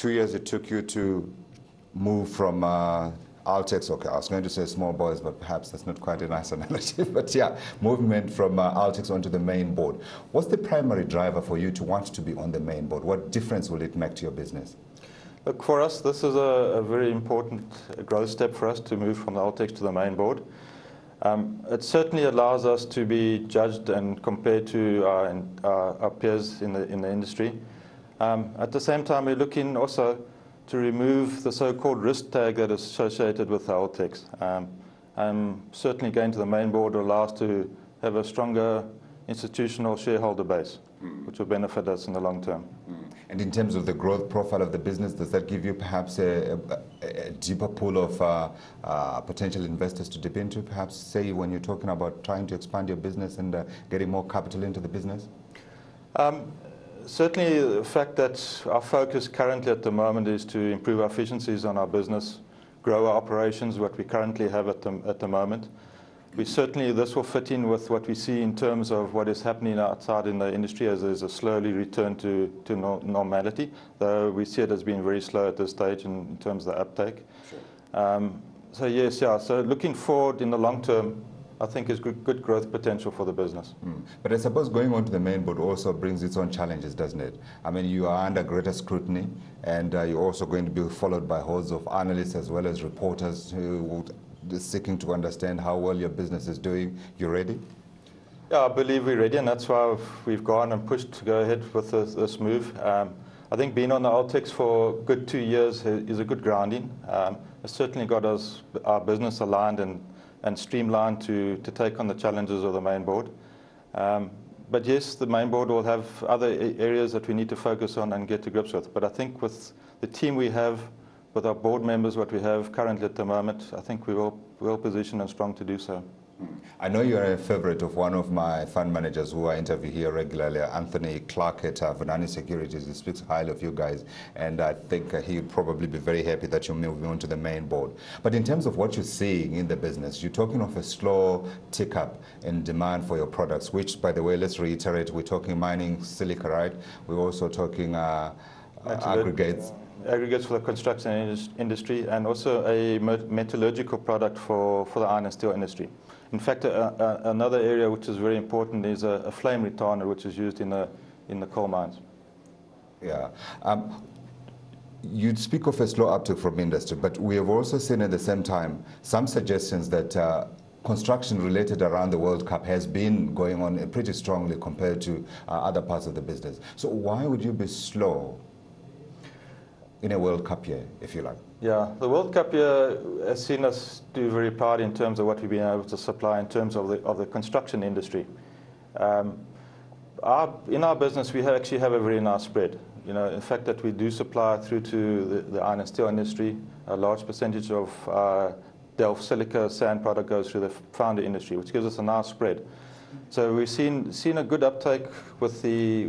2 years it took you to move from AltX, okay, I was going to say small boys, but perhaps that's not quite a nice analogy, but yeah, movement from AltX onto the main board. What's the primary driver for you to want to be on the main board? What difference will it make to your business? Look, for us, this is a very important growth step for us to move from the AltX to the main board. It certainly allows us to be judged and compared to our peers in the industry. At the same time, we're looking also to remove the so-called risk tag that is associated with the AltX. Certainly going to the main board will allow us to have a stronger institutional shareholder base, which will benefit us in the long term. And in terms of the growth profile of the business, does that give you perhaps a deeper pool of potential investors to dip into, perhaps, say, when you're talking about trying to expand your business and getting more capital into the business? Certainly the fact that our focus currently at the moment is to improve our efficiencies on our business, grow our operations, what we currently have at the moment. This will fit in with what we see in terms of what is happening outside in the industry as there's a slowly return to normality, though we see it as being very slow at this stage in terms of the uptake. Sure. So looking forward in the long term, I think is good growth potential for the business. But I suppose going on to the main board also brings its own challenges, doesn't it? I mean, you are under greater scrutiny, and you're also going to be followed by hordes of analysts as well as reporters who would seeking to understand how well your business is doing. You ready? Yeah, I believe we're ready, and that's why we've gone and pushed to go ahead with this move. I think being on the AltX for a good 2 years is a good grounding. It's certainly got our business aligned and streamlined to take on the challenges of the main board. But yes, the main board will have other areas that we need to focus on and get to grips with. But I think with the team we have, with our board members, what we have currently at the moment, I think we're well positioned and strong to do so. I know you're a favorite of one of my fund managers who I interview here regularly, Anthony Clark at Vunani Securities. He speaks highly of you guys, and I think he would probably be very happy that you're moving on to the main board. But in terms of what you're seeing in the business, you're talking of a slow tick up in demand for your products, which, by the way, let's reiterate, we're talking mining silica, right? We're also talking aggregates. Aggregates for the construction industry, and also a metallurgical product for the iron and steel industry. In fact, another area which is very important is a flame retarder, which is used in the coal mines. Yeah. You'd speak of a slow uptick from industry, but we have also seen at the same time some suggestions that construction related around the World Cup has been going on pretty strongly compared to other parts of the business. So why would you be slow in a World Cup year, if you like? Yeah, the World Cup year has seen us do very proud in terms of what we've been able to supply in terms of the construction industry. In our business, we actually have a very nice spread. You know, in fact, that we do supply through to the iron and steel industry. A large percentage of Delft silica sand product goes through the founder industry, which gives us a nice spread. So we've seen a good uptake with the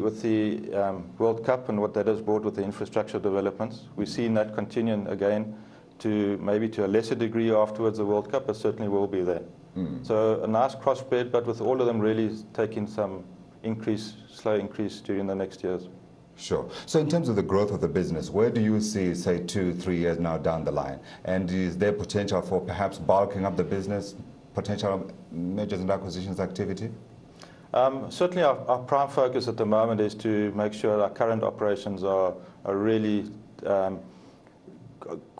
World Cup and what that has brought with the infrastructure developments. We've seen that continuing again to maybe to a lesser degree afterwards the World Cup, but certainly will be there. So a nice cross spread, but with all of them really taking some slow increase during the next years. Sure. So in terms of the growth of the business, where do you see, say, 2-3 years now down the line? And is there potential for perhaps bulking up the business, potential mergers and acquisitions activity? Certainly our prime focus at the moment is to make sure our current operations are really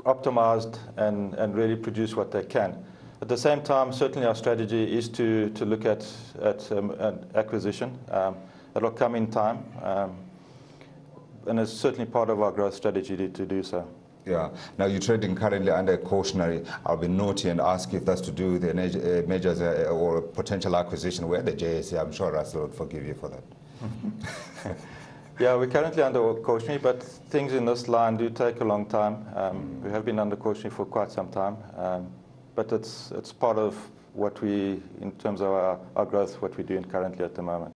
optimized and really produce what they can. At the same time, certainly our strategy is to look at an acquisition. That'll come in time, and it's certainly part of our growth strategy to do so. Yeah. Now you're trading currently under a cautionary. I'll be naughty and ask if that's to do with the mergers or potential acquisition. We're the JSE. I'm sure Russell would forgive you for that. Yeah, we're currently under cautionary, but things in this line do take a long time. We have been under cautionary for quite some time, but it's part of what in terms of our growth, what we're doing currently at the moment.